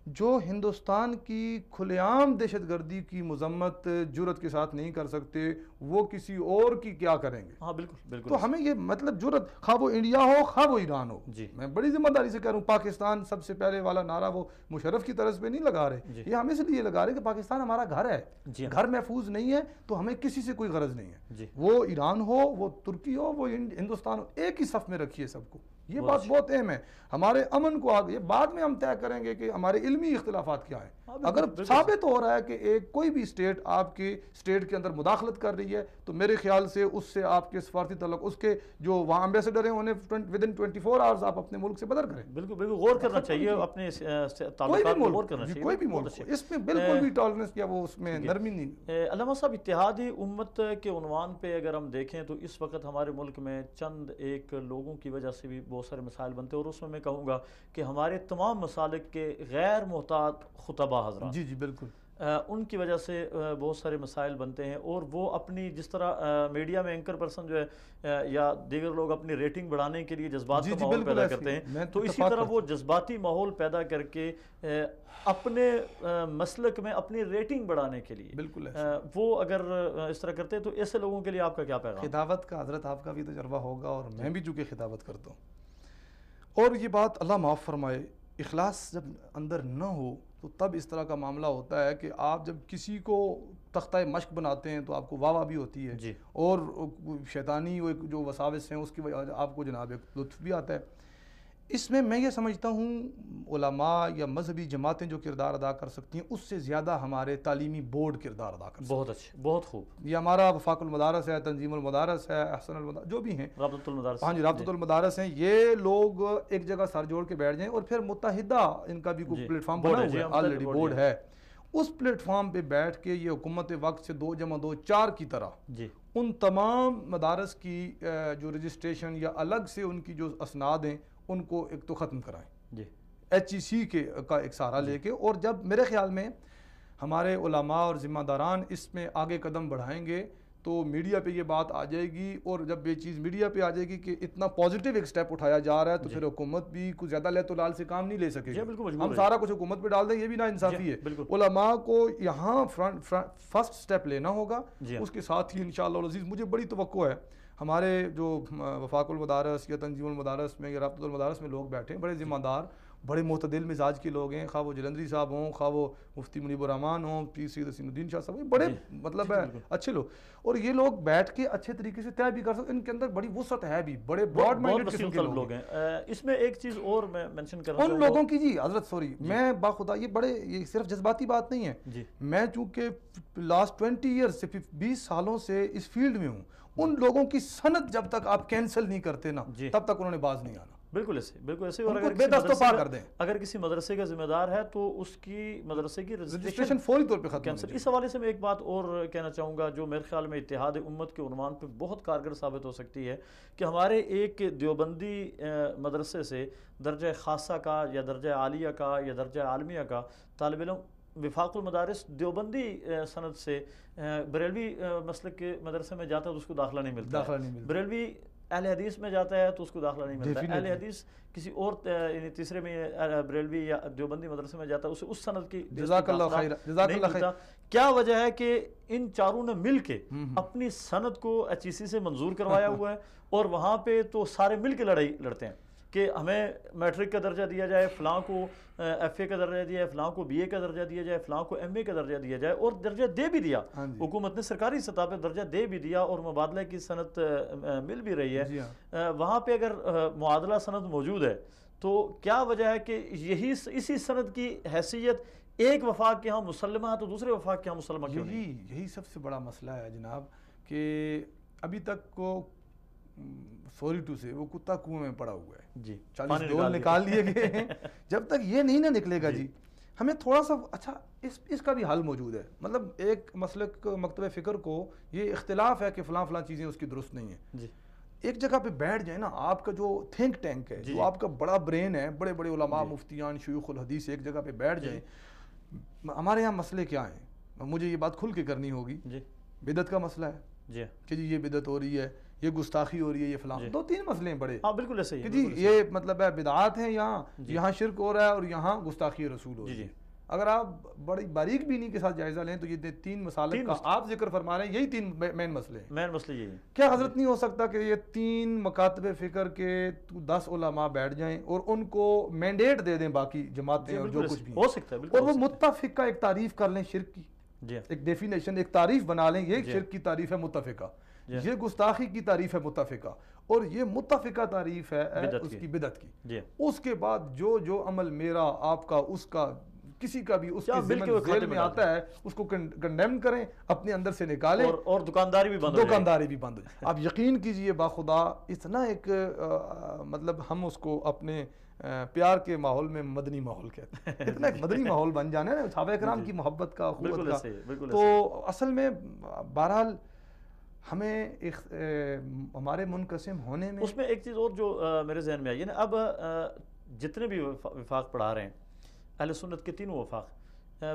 [SPEAKER 2] جو ہندوستان کی کھلے عام دہشت گردی کی مذمت جرت کے ساتھ نہیں کر سکتے، وہ کسی اور کی کیا کریں گے؟
[SPEAKER 1] ہاں بالکل بالکل۔
[SPEAKER 2] تو ہمیں یہ مطلب جرت، خواہ وہ انڈیا ہو خواہ وہ ایران ہو، میں بڑی ذمہ داری سے کہہ رہا ہوں، پاکستان سب سے پہلے والا نعرہ وہ مشرف کی طرف پہ نہیں لگا رہے، یہ ہم اس لیے لگا رہے کہ پاکستان ہمارا گھر ہے، گھر محفوظ نہیں ہے تو ہمیں کسی سے کوئی غرض نہیں ہے، وہ ایران ہو، وہ ترکی ہو، وہ ہندوستان ہو، ایک ہی صف میں رکھیے سب کو۔ یہ بات بہت اہم ہے، ہمارے امن کو آگے بعد میں ہم طے کریں گے کہ ہمارے علمی اختلافات کیا ہیں۔ اگر ثابت ہو رہا ہے کہ ایک کوئی بھی اسٹیٹ آپ کے اسٹیٹ کے اندر مداخلت کر رہی ہے تو میرے خیال سے اس سے آپ کے سفارتی تعلق، اس کے جو وہاں امبیسڈر ہیں انہیں ودن 24 آورز آپ اپنے ملک سے بدر کریں۔
[SPEAKER 1] بالکل بالکل، غور کرنا چاہیے اپنے تعلقات پر، غور کرنا چاہیے
[SPEAKER 2] کوئی بھی ملک، اس میں بالکل بھی ٹالرنس یا وہ اس میں نرمی نہیں۔
[SPEAKER 1] علامہ صاحب، اتحادی امت کے عنوان پہ اگر ہم دیکھیں تو اس وقت ہمارے ملک میں چند ایک لوگوں کی وجہ سے بھی بہت سارے مسائل بنتے ہیں، اور اس میں کہوں گا کہ ہمارے تمام مسالک کے غیر محتاط خطبہ حضرات،
[SPEAKER 2] جی جی بالکل،
[SPEAKER 1] ان کی وجہ سے بہت سارے مسائل بنتے ہیں، اور وہ اپنی جس طرح میڈیا میں اینکر پرسن جو ہے یا دیگر لوگ اپنی ریٹنگ بڑھانے کے لیے جذبات کا ماحول پیدا کرتے ہیں، تو اسی طرح وہ جذباتی ماحول پیدا کر کے اپنے مسلک میں اپنی ریٹنگ بڑھانے کے لیے
[SPEAKER 2] بالکل
[SPEAKER 1] وہ اگر اس طرح کرتے ہیں، تو ایسے لوگوں کے لیے آپ کا کیا پیغام؟
[SPEAKER 2] خطابت کا حضرت آپ کا بھی تجربہ ہوگا، اور میں بھی چونکہ خطابت کرتا ہوں، اور یہ بات اللہ معاف فرمائے، اخلاص جب اندر نہ ہو تو تب اس طرح کا معاملہ ہوتا ہے کہ آپ جب کسی کو تختہ مشق بناتے ہیں تو آپ کو واہ بھی ہوتی ہے،
[SPEAKER 1] جی،
[SPEAKER 2] اور شیطانی جو وساوس ہیں اس کی وجہ آپ کو جناب ایک لطف بھی آتا ہے۔ اس میں یہ سمجھتا ہوں علماء یا مذہبی جماعتیں جو کردار ادا کر سکتی ہیں اس سے زیادہ ہمارے تعلیمی بورڈ کردار ادا کر سکتے ہیں۔
[SPEAKER 1] بہت اچھے، بہت خوب۔
[SPEAKER 2] یہ ہمارا وفاق المدارس ہے، تنظیم المدارس ہے، احسن المدارس جو بھی ہیں،
[SPEAKER 1] رابطۃ المدارس،
[SPEAKER 2] ہاں جی رابطۃ المدارس ہیں، یہ لوگ ایک جگہ سر جوڑ کے بیٹھ جائیں، اور پھر متحدہ ان کا بھی کوئی پلیٹ فارم بنا ہوا ہے، آلریڈی بورڈ ہے، اس پلیٹ فارم پہ بیٹھ کے یہ حکومت وقت سے 2+2=4 کی طرح
[SPEAKER 1] جی
[SPEAKER 2] ان تمام مدارس کی جو رجسٹریشن یا الگ سے ان کی جو اسناد ہیں ان کو ایک تو ختم کرائیں،
[SPEAKER 1] جی
[SPEAKER 2] HEC کا ایک سہارا لے کے، اور جب میرے خیال میں ہمارے علماء اور ذمہ داران اس میں آگے قدم بڑھائیں گے تو میڈیا پہ یہ بات آ جائے گی، اور جب یہ چیز میڈیا پہ آ جائے گی کہ اتنا پازیٹیو ایک سٹیپ اٹھایا جا رہا ہے تو پھر حکومت بھی کچھ زیادہ لے تو لال سے کام نہیں لے سکے گی، ہم سارا کچھ حکومت پہ ڈال دیں، یہ بھی نا انصافی ہے۔ علماء کو یہاں فرسٹ سٹیپ لینا ہوگا، اس کے ساتھ ہی انشاءاللہ العزیز مجھے بڑی توقع ہے ہمارے جو وفاق المدارس یا تنظیم المدارس میں یا رابطۃ المدارس میں لوگ بیٹھے ہیں، بڑے ذمہ دار، بڑے معتدل مزاج کے لوگ ہیں، خواہ وہ جلندری صاحب ہوں، خواہ وہ مفتی منیب الرحمان ہوں، پیر سید حسین الدین شاہ صاحب، بڑے مطلب ہے اچھے لوگ، اور یہ لوگ بیٹھ کے اچھے طریقے سے طے بھی کر سکتے ہیں، ان کے اندر بڑی وسعت ہے بھی، بڑے براڈ مائنڈڈ قسم کے لوگ ہیں۔
[SPEAKER 1] اس میں ایک چیز اور میں منشن کرنا چاہوں
[SPEAKER 2] ان لوگوں کی جی حضرت سوری میں باخدا یہ صرف جذباتی بات نہیں ہے، میں چونکہ لاسٹ 20 ایئرز سے 20 سالوں سے اس فیلڈ میں ہوں، ان لوگوں کی سند جب تک آپ کینسل نہیں کرتے نا تب تک انہوں نے باز نہیں آنا۔
[SPEAKER 1] بالکل ایسے، اور اگر کسی مدرسے کا ذمہ دار ہے تو اس کی مدرسے کی
[SPEAKER 2] رجسٹریشن فوری طور پہ ختم۔
[SPEAKER 1] اس حوالے سے میں ایک بات اور کہنا چاہوں گا جو میرے خیال میں اتحاد امت کے عنوان پہ بہت کارگر ثابت ہو سکتی ہے، کہ ہمارے ایک دیوبندی مدرسے سے درجہ خاصہ کا یا درجہ عالیہ کا یا درجہ عالمیہ کا طالب علم وفاق المدارس دیوبندی سند سے بریلوی مسلک کے مدرسے میں جاتا ہے تو اس کو داخلہ نہیں ملتا، بریلوی اہل حدیث میں جاتا ہے تو اس کو داخلہ نہیں ملتا، اہل حدیث کسی اور یعنی تیسرے میں بریلوی یا دیوبندی مدرسے میں جاتا ہے اسے اس سند کی
[SPEAKER 2] جزاک اللہ خیر، جزاک اللہ خیر۔
[SPEAKER 1] کیا وجہ ہے کہ ان چاروں نے مل کے اپنی سند کو HEC سے منظور کروایا ہوا ہے، اور وہاں پہ تو سارے مل کے لڑائی لڑتے ہیں کہ ہمیں میٹرک کا درجہ دیا جائے، فلاں کو FA کا درجہ دیا جائے، فلاں کو BA کا درجہ دیا جائے، فلاں کو MA کا درجہ دیا جائے، اور درجہ دے بھی دیا، حکومت نے سرکاری سطح پہ درجہ دے بھی دیا، اور مبادلہ کی سند مل بھی رہی ہے۔ وہاں پہ اگر معادلہ سند موجود ہے تو کیا وجہ ہے کہ اسی سند کی حیثیت ایک وفاق کے ہاں مسلمہ ہے تو دوسرے وفاق کے ہاں مسلمہ کیوں نہیں؟
[SPEAKER 2] یہی سب سے بڑا مسئلہ ہے جناب، کہ ابھی تک کو سوری ٹو سے وہ کتا کنویں میں پڑا ہوا ہے،
[SPEAKER 1] جی
[SPEAKER 2] 40 ڈول نکال لیے گئے ہیں، جب تک یہ نہیں نہ نکلے گا جی ہمیں تھوڑا سا اچھا اس کا بھی حل موجود ہے، مطلب ایک مسلک مکتب فکر کو یہ اختلاف ہے کہ فلاں چیزیں اس کی درست نہیں ہیں، ایک جگہ پہ بیٹھ جائیں نا، آپ کا جو تھنک ٹینک ہے، جو آپ کا بڑا برین ہے، بڑے بڑے علماء مفتیان شیوخ الحدیث ایک جگہ پہ بیٹھ جائیں، ہمارے یہاں مسئلے کیا ہیں، مجھے یہ بات کھل کے کرنی ہوگی، بدعت کا مسئلہ ہے کہ جی یہ بدعت ہو رہی ہے، یہ گستاخی ہو رہی ہے، یہ فلاں 2-3 مسئلے ہیں بڑے،
[SPEAKER 1] بالکل ایسے
[SPEAKER 2] کہ جی یہ مطلب ہے بدعات ہیں، یہاں شرک ہو رہا ہے اور یہاں گستاخی رسول ہو رہی ہے۔ اگر آپ بڑی باریک بینی کے ساتھ جائزہ لیں تو یہ 3 مسالک کا آپ ذکر فرما رہے ہیں، یہی 3 مین مسئلے ہیں،
[SPEAKER 1] مین مسئلے یہی ہیں۔
[SPEAKER 2] کیا حضرت نہیں ہو سکتا کہ یہ 3 مکاتب فکر کے 10 علماء بیٹھ جائیں اور ان کو مینڈیٹ دے دیں باقی جماعتیں اور جو کچھ بھی
[SPEAKER 1] ہو سکتا ہے،
[SPEAKER 2] اور وہ متفق کا ایک تعریف کر لیں، شرک کی ایک ڈیفینیشن، ایک تعریف بنا لیں، یہ شرک کی تعریف ہے متفقہ، یہ گستاخی کی تعریف ہے متفقہ، اور یہ متفقہ تعریف ہے اس کی بدعت کی۔ اس کے بعد جو عمل میرا آپ کا اس کا کسی کا بھی اس کے ذیل میں آتا ہے اس کو کنڈیم کریں، اپنے اندر سے نکالیں، اور دکانداری بھی بند ہو جائے۔ آپ یقین کیجئے باخدا اتنا ایک مطلب ہم اس کو اپنے پیار کے ماحول میں مدنی ماحول کہتے ہیں، اتنا ایک مدنی ماحول بن جانا ہے صحابہ کرام کی محبت کا، قوت کا، تو اصل میں بہرحال ہمیں ہمارے منقسم ہونے میں
[SPEAKER 1] اس میں ایک چیز اور جو میرے ذہن میں آئی ہے نا، اب جتنے بھی وفاق پڑھا رہے ہیں اہل سنت کے تینوں وفاق،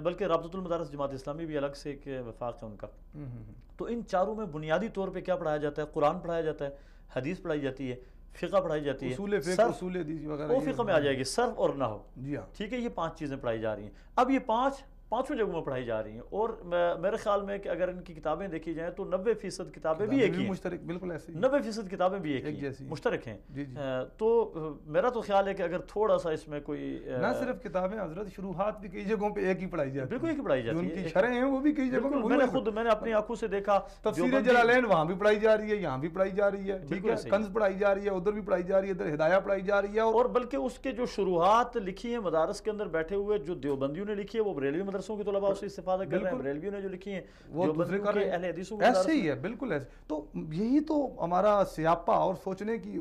[SPEAKER 1] بلکہ رابطۃ المدارس جماعت اسلامی بھی الگ سے ایک وفاق ہے ان کا، تو ان چاروں میں بنیادی طور پہ کیا پڑھایا جاتا ہے؟ قرآن پڑھایا جاتا ہے، حدیث پڑھائی جاتی ہے، فقہ پڑھائی جاتی ہے،
[SPEAKER 2] اصول فقہ، اصول حدیث وغیرہ،
[SPEAKER 1] وہ فقہ میں آ جائے گی، صرف اور نحو،
[SPEAKER 2] جی ہاں،
[SPEAKER 1] ٹھیک ہے، یہ 5 چیزیں پڑھائی جا رہی ہیں۔ اب یہ پانچوں جگہوں میں پڑھائی جا رہی ہیں، اور میرے خیال میں کہ اگر ان کی کتابیں دیکھی جائیں تو 90% کتابیں بھی ایک ہی ہیں،
[SPEAKER 2] مشترک، بالکل ایسے ہی
[SPEAKER 1] 90% کتابیں بھی ایک ہی ہیں، مشترک ہیں۔ تو میرا تو خیال ہے کہ اگر تھوڑا سا اس میں کوئی
[SPEAKER 2] نہ صرف کتابیں حضرت، شروحات بھی کئی جگہوں پہ ایک ہی پڑھائی جاتی ہے،
[SPEAKER 1] بالکل ایک ہی پڑھائی جاتی ہے،
[SPEAKER 2] ان کی شرح ہیں وہ بھی کئی جگہوں پہ،
[SPEAKER 1] میں نے اپنی آنکھوں سے دیکھا،
[SPEAKER 2] تفسیر جلالین وہاں بھی پڑھائی جا رہی ہے، یہاں بھی پڑھائی جا رہی ہے، ٹھیک ہے، کنز پڑھائی جا رہی ہے، ادھر بھی پڑھائی جا رہی ہے، ادھر ہدایہ پڑھائی جا رہی ہے،
[SPEAKER 1] اور بلکہ اس کے جو شروحات لکھی ہیں مدارس کے اندر بیٹھے ہوئے جو دیوبندیوں نے لکھی ہے وہ بریلوی مدرسوں کے طلباء اس سے استفادہ کر رہے ہیں، بریلویوں نے جو لکھی ہیں
[SPEAKER 2] وہ دوسرے کر رہے ہیں،
[SPEAKER 1] اہل حدیثوں کے
[SPEAKER 2] ایسے ہی ہے، بالکل ایسے۔ تو یہی تو ہمارا سیاپا اور سوچنے کی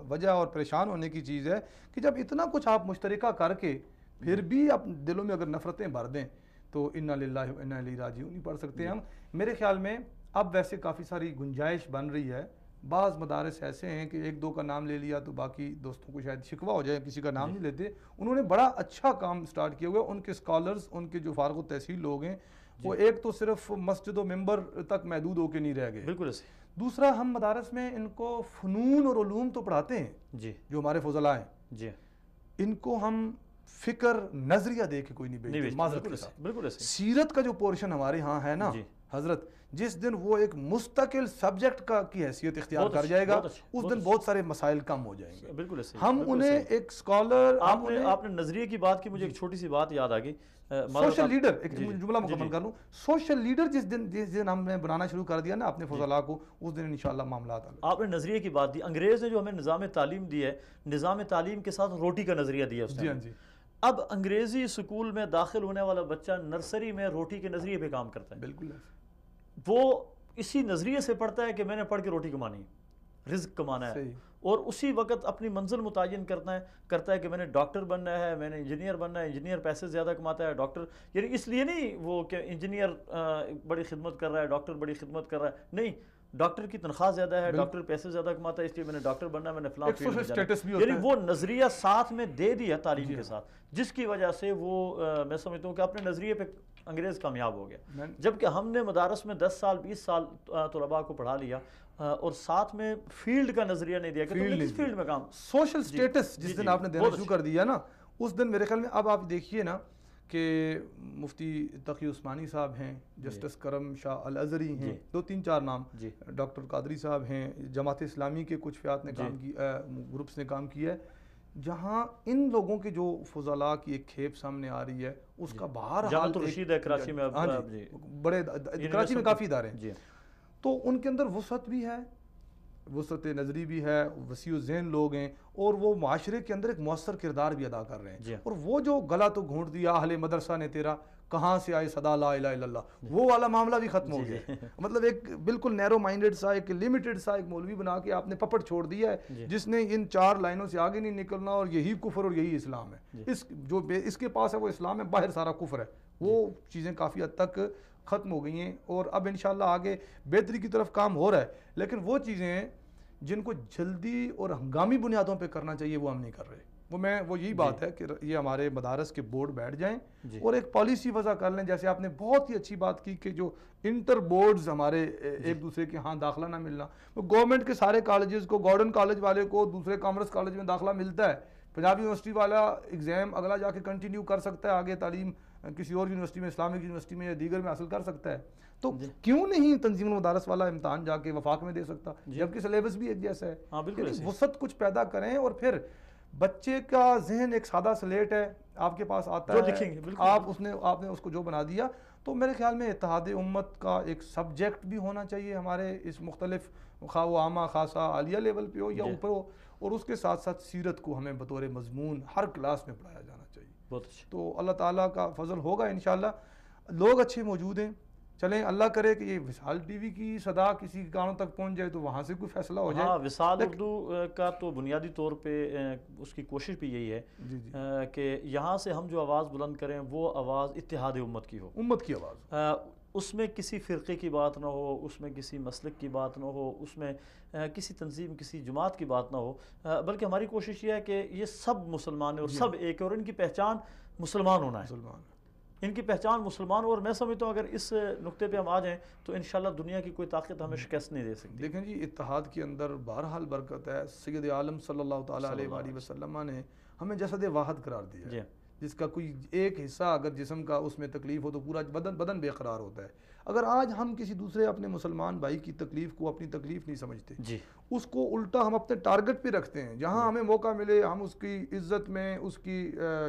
[SPEAKER 2] وجہ اور پریشان ہونے کی چیز ہے کہ جب اتنا کچھ آپ مشترکہ کر کے پھر بھی اپنے دلوں میں اگر نفرتیں بھر دیں تو انا للہ و انا الیہ راجعون نہیں پڑھ سکتے ہم۔ میرے خیال میں اب ویسے کافی ساری گنجائش بن رہی ہے، بعض مدارس ایسے ہیں کہ ایک دو کا نام لے لیا تو باقی دوستوں کو شاید شکوہ ہو جائے، کسی کا نام نہیں لیتے، انہوں نے بڑا اچھا کام سٹارٹ کیا ہوا ہے، ان کے اسکالرز، ان کے جو فارغ التحصیل لوگ ہیں وہ ایک تو صرف مسجد و ممبر تک محدود ہو کے نہیں رہ گئے،
[SPEAKER 1] بالکل ایسے،
[SPEAKER 2] دوسرا ہم مدارس میں ان کو فنون اور علوم تو پڑھاتے ہیں،
[SPEAKER 1] جی،
[SPEAKER 2] جو ہمارے فضلاء ہیں،
[SPEAKER 1] جی،
[SPEAKER 2] ان کو ہم فکر نظریہ دے کے کوئی نہیں بھیجتے، معذرت کے ساتھ،
[SPEAKER 1] بالکل ایسے،
[SPEAKER 2] سیرت کا جو پورشن ہمارے ہاں ہے نا حضرت، جس دن وہ ایک مستقل سبجیکٹ کا کی حیثیت اختیار کر جائے گا اس دن بہت سارے مسائل کم ہو جائیں گے،
[SPEAKER 1] بالکل ایسے،
[SPEAKER 2] ہم انہیں ایک اسکالر،
[SPEAKER 1] آپ نے نظریے کی بات کی، مجھے ایک چھوٹی سی بات یاد آ گئی،
[SPEAKER 2] سوشل لیڈر، ایک جملہ مکمل کر لوں، سوشل لیڈر جس دن ہم نے بنانا شروع کر دیا نا اپنے فضلاء کو، اس دن انشاءاللہ معاملات حل۔
[SPEAKER 1] آپ نے نظریے کی بات دی، انگریز نے جو ہمیں نظام تعلیم دی ہے، نظام تعلیم کے ساتھ روٹی کا نظریہ دیا اس نے، اب انگریزی سکول میں داخل ہونے والا بچہ نرسری میں روٹی کے نظریے پہ کام کرتا ہے،
[SPEAKER 2] بالکل
[SPEAKER 1] وہ اسی نظریے سے پڑھتا ہے کہ میں نے پڑھ کے روٹی کمانی ہے، رزق کمانا ہے، اور اسی وقت اپنی منزل متعین کرتا ہے کہ میں نے ڈاکٹر بننا ہے، میں نے انجینئر بننا ہے، انجینئر پیسے زیادہ کماتا ہے، ڈاکٹر یعنی اس لیے نہیں وہ کہ انجینئر بڑی خدمت کر رہا ہے، ڈاکٹر بڑی خدمت کر رہا ہے، نہیں، ڈاکٹر کی تنخواہ زیادہ ہے، ڈاکٹر پیسے زیادہ کماتا ہے، اس لیے میں نے ڈاکٹر بننا ہے، میں نے فلاں فیلڈ میں جانا ہے، یعنی وہ نظریہ ساتھ میں دے دیا تعلیم کے ساتھ، جس کی وجہ سے وہ میں سمجھتا ہوں کہ اپنے نظریے پہ انگریز کامیاب ہو گیا، جبکہ ہم نے مدارس میں 10 سال 20 سال طلباء کو پڑھا لیا اور ساتھ میں فیلڈ کا نظریہ نہیں دیا کہ تم کس فیلڈ میں کام،
[SPEAKER 2] سوشل سٹیٹس جس دن آپ نے دینا شروع کر دیا نا اس دن میرے خیال میں، اب آپ دیکھیے نا کہ مفتی تقی عثمانی صاحب ہیں، جسٹس کرم شاہ الازہری ہیں، 2-3-4 نام، ڈاکٹر قادری صاحب ہیں، جماعت اسلامی کے کچھ فئات نے کام کی، گروپس نے کام کیا ہے، جہاں ان لوگوں کے جو فضلاء کی ایک کھیپ سامنے آ رہی ہے اس کا بہرحال
[SPEAKER 1] جامعۃ الرشید ہے کراچی میں،
[SPEAKER 2] بڑے کراچی میں کافی ادارے ہیں، تو ان کے اندر وسعت بھی ہے، وسعت نظری بھی ہے، وسیع الذہن لوگ ہیں، اور وہ معاشرے کے اندر ایک مؤثر کردار بھی ادا کر رہے ہیں، اور وہ جو گلا تو گھونٹ دیا اہل مدرسہ نے تیرا، کہاں سے آئے صدا لا الہ الا اللہ، وہ والا معاملہ بھی ختم ہو گیا، مطلب ایک بالکل نیرو مائنڈڈ سا، ایک لمیٹڈ سا ایک مولوی بنا کے آپ نے پپٹ چھوڑ دیا ہے جس نے ان 4 لائنوں سے آگے نہیں نکلنا، اور یہی کفر اور یہی اسلام ہے، اس کے پاس ہے وہ اسلام ہے، باہر سارا کفر ہے، وہ چیزیں کافی حد تک ختم ہو گئی ہیں، اور اب انشاءاللہ آگے بہتری کی طرف کام ہو رہا ہے، لیکن وہ چیزیں جن کو جلدی اور ہنگامی بنیادوں پہ کرنا چاہیے وہ ہم نہیں کر رہے، وہ یہی بات ہے کہ یہ ہمارے مدارس کے بورڈ بیٹھ جائیں اور ایک پالیسی وضع کر لیں، جیسے آپ نے بہت ہی اچھی بات کی کہ جو انٹر بورڈز ہمارے ایک دوسرے کے ہاں داخلہ نہ ملنا، گورنمنٹ کے سارے کالجز کو، گارڈن کالج والے کو دوسرے کامرس کالج میں داخلہ ملتا ہے، پنجاب یونیورسٹی والا ایگزام اگلا جا کے کنٹینیو کر سکتا ہے، آگے تعلیم کسی اور یونیورسٹی میں، اسلامک یونیورسٹی میں یا دیگر میں حاصل کر سکتا ہے، تو کیوں نہیں تنظیم المدارس والا امتحان جا کے وفاق میں دے سکتا، جبکہ سلیبس بھی ایک جیسا ہے، وسعت کچھ پیدا کریں، اور پھر بچے کا ذہن ایک سادہ سلیٹ ہے، آپ کے پاس آتا ہے، آپ نے اس کو جو بنا دیا، تو میرے خیال میں اتحاد امت کا ایک سبجیکٹ بھی ہونا چاہیے ہمارے اس مختلف، خواہ وہ عامہ خاصہ عالیہ لیول پہ ہو یا اوپر ہو، اور اس کے ساتھ ساتھ سیرت کو ہمیں بطور مضمون ہر کلاس میں پڑھایا جانا چاہیے،
[SPEAKER 1] بہت اچھا، تو
[SPEAKER 2] اللہ تعالیٰ کا فضل ہوگا انشاءاللہ، لوگ اچھے موجود ہیں، چلیں اللہ کرے کہ یہ وصال ٹی وی کی صدا کسی کانوں تک پہنچ جائے تو وہاں سے کوئی فیصلہ ہو جائے۔
[SPEAKER 1] ہاں، وصال اردو کا تو بنیادی طور پہ اس کی کوشش بھی یہی ہے کہ یہاں سے ہم جو آواز بلند کریں وہ آواز اتحاد امت کی ہو،
[SPEAKER 2] امت کی آواز،
[SPEAKER 1] اس میں کسی فرقے کی بات نہ ہو، اس میں کسی مسلک کی بات نہ ہو، اس میں کسی تنظیم کسی جماعت کی بات نہ ہو، بلکہ ہماری کوشش یہ ہے کہ یہ سب مسلمان ہیں اور سب ایک، اور ان کی پہچان مسلمان ہونا ہے، ان کی پہچان مسلمان. اور میں سمجھتا ہوں اگر اس نقطے پہ ہم آ جائیں تو انشاءاللہ دنیا کی کوئی طاقت ہمیں شکست نہیں دے سکتی.
[SPEAKER 2] دیکھیں جی اتحاد کے اندر بہرحال برکت ہے. سید عالم صلی اللہ تعالیٰ علیہ وآلہ وسلم نے ہمیں جسد واحد قرار دیا ہے، جس کا کوئی ایک حصہ اگر جسم کا اس میں تکلیف ہو تو پورا بدن بے قرار ہوتا ہے. اگر آج ہم کسی دوسرے اپنے مسلمان بھائی کی تکلیف کو اپنی تکلیف نہیں سمجھتے، اس کو الٹا ہم اپنے ٹارگٹ پہ رکھتے ہیں، جہاں ہمیں موقع ملے ہم اس کی عزت میں، اس کی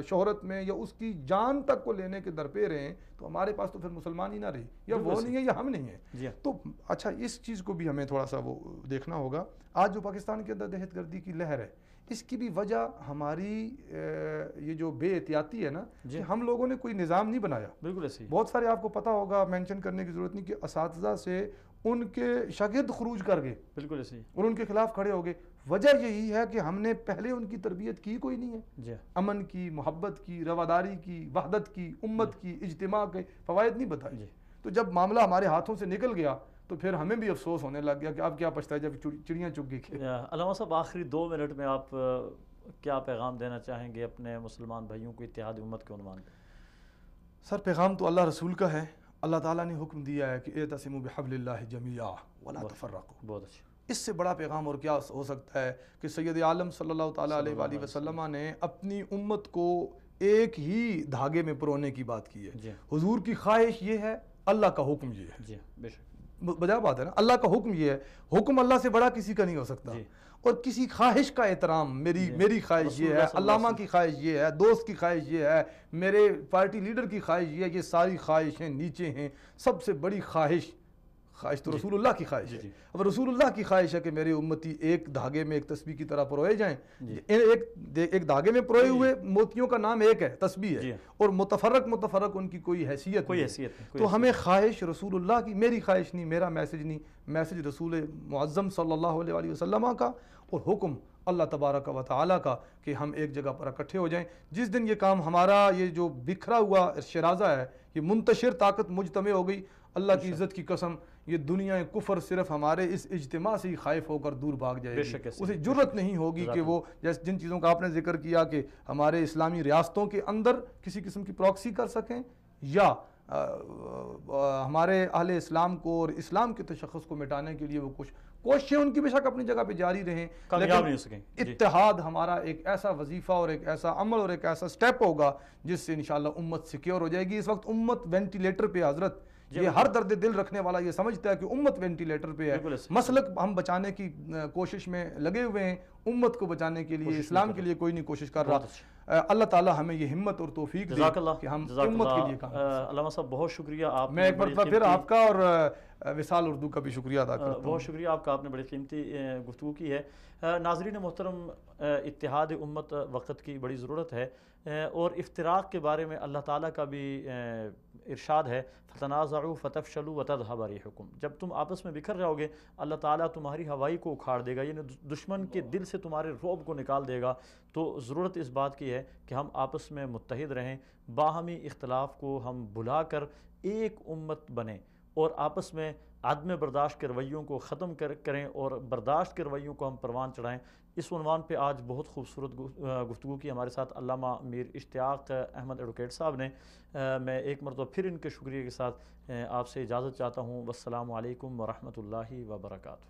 [SPEAKER 2] شہرت میں یا اس کی جان تک کو لینے کے درپے رہیں، تو ہمارے پاس تو پھر مسلمان ہی نہ رہی، یا وہ نہیں ہے یا ہم نہیں ہیں. تو اچھا اس چیز کو بھی ہمیں تھوڑا سا وہ دیکھنا ہوگا. آج جو پاکستان کے اندر دہشت گردی کی لہر ہے، اس کی بھی وجہ ہماری یہ جو بے احتیاطی ہے نا، کہ ہم لوگوں نے کوئی نظام نہیں بنایا.
[SPEAKER 1] بالکل ایسے ہی.
[SPEAKER 2] بہت سارے آپ کو پتہ ہوگا، مینشن کرنے کی ضرورت نہیں، کہ اساتذہ سے ان کے شاگرد خروج کر گئے،
[SPEAKER 1] بالکل ایسے ہی،
[SPEAKER 2] اور ان کے خلاف کھڑے ہو گئے. وجہ یہی ہے کہ ہم نے پہلے ان کی تربیت کی کوئی نہیں ہے، امن کی، محبت کی، رواداری کی، وحدت کی، امت کی، اجتماع کے فوائد نہیں بتائے. تو جب معاملہ ہمارے ہاتھوں سے نکل گیا تو پھر ہمیں بھی افسوس ہونے لگ گیا کہ اب کیا پچھتا ہے جب چڑیاں چگ گئی.
[SPEAKER 1] علامہ صاحب آخری 2 منٹ میں آپ کیا پیغام دینا چاہیں گے اپنے مسلمان بھائیوں کو اتحاد امت کے عنوان پہ؟
[SPEAKER 2] سر پیغام تو اللہ رسول کا ہے. اللہ تعالیٰ نے حکم دیا ہے کہ اعتصموا بحبل اللہ جمیعا ولا تفرقوا.
[SPEAKER 1] بہت اچھا.
[SPEAKER 2] اس سے بڑا پیغام اور کیا ہو سکتا ہے کہ سید عالم صلی اللہ تعالیٰ علیہ وآلہ وسلم نے اپنی امت کو ایک ہی دھاگے میں پرونے کی بات کی ہے. حضور کی خواہش یہ ہے، اللہ کا حکم یہ ہے.
[SPEAKER 1] جی بے شک
[SPEAKER 2] بجا بات ہے نا، اللہ کا حکم یہ ہے، حکم اللہ سے بڑا کسی کا نہیں ہو سکتا. اور کسی خواہش کا احترام، میری خواہش یہ ہے، علامہ کی خواہش یہ ہے، دوست کی خواہش یہ ہے، میرے پارٹی لیڈر کی خواہش یہ ہے، یہ ساری خواہشیں نیچے ہیں. سب سے بڑی خواہش تو رسول اللہ کی خواہش ہے. اب رسول اللہ کی خواہش ہے کہ میرے امتی ایک دھاگے میں ایک تسبیح کی طرح پروئے جائیں. ایک دھاگے میں پروئے ہوئے موتیوں کا نام ایک ہے، تسبیح ہے، اور متفرق ان کی کوئی حیثیت نہیں. تو ہمیں خواہش رسول اللہ کی، میری خواہش نہیں، میرا میسج نہیں، میسج رسول معظم صلی اللہ علیہ وآلہ وسلم کا، اور حکم اللہ تبارک و تعالیٰ کا کہ ہم ایک جگہ پر اکٹھے ہو جائیں. جس دن یہ کام ہمارا یہ جو بکھرا ہوا شرازہ ہے، یہ منتشر طاقت مجتمع ہو گئی، اللہ کی عزت کی قسم یہ دنیا کفر صرف ہمارے اس اجتماع سے ہی خائف ہو کر دور بھاگ جائے گی. اسے جرت نہیں ہوگی کہ وہ جن چیزوں کا آپ نے ذکر کیا کہ ہمارے اسلامی ریاستوں کے اندر کسی قسم کی پراکسی کر سکیں، یا ہمارے اہل اسلام کو اور اسلام کے تشخص کو مٹانے کے لیے وہ کچھ کوششیں ان کی بے شک اپنی جگہ پہ جاری رہیں، لیکن اتحاد ہمارا ایک ایسا وظیفہ اور ایک ایسا عمل اور ایک ایسا سٹیپ ہوگا جس سے انشاءاللہ امت سیکیور ہو جائے گی. اس وقت امت وینٹیلیٹر پہ، حضرت یہ ہر درد دل رکھنے والا یہ سمجھتا ہے کہ امت وینٹیلیٹر پہ ہے. مسلک ہم بچانے کی کوشش میں لگے ہوئے ہیں، امت کو بچانے کے لیے، اسلام کے لیے کوئی نہیں کوشش کر رہا. اللہ تعالیٰ ہمیں یہ ہمت اور توفیق دے کہ ہم امت کے لیے کام کریں.
[SPEAKER 1] علامہ صاحب بہت شکریہ. آپ
[SPEAKER 2] میں ایک مرتبہ پھر آپ کا اور وصال اردو کا بھی شکریہ ادا کرتا ہوں.
[SPEAKER 1] بہت شکریہ آپ کا، آپ نے بڑی قیمتی گفتگو کی ہے. ناظرین محترم، اتحاد امت وقت کی بڑی ضرورت ہے، اور افتراق کے بارے میں اللہ تعالیٰ کا بھی ارشاد ہے، فتنازعوا فتفشلوا وتذهب ريحكم. جب تم آپس میں بکھر جاؤ گے اللہ تعالیٰ تمہاری ہوائی کو اکھاڑ دے گا، یعنی دشمن کے دل سے تمہارے رعب کو نکال دے گا. تو ضرورت اس بات کی ہے کہ ہم آپس میں متحد رہیں، باہمی اختلاف کو ہم بھلا کر ایک امت بنیں، اور آپس میں عدم برداشت کے رویوں کو ختم کریں اور برداشت کے رویوں کو ہم پروان چڑھائیں. اس عنوان پہ آج بہت خوبصورت گفتگو کی ہمارے ساتھ علامہ میر اشتیاق احمد ایڈوکیٹ صاحب نے. میں ایک مرتبہ پھر ان کے شکریہ کے ساتھ آپ سے اجازت چاہتا ہوں. والسلام علیکم ورحمۃ اللہ وبرکاتہ.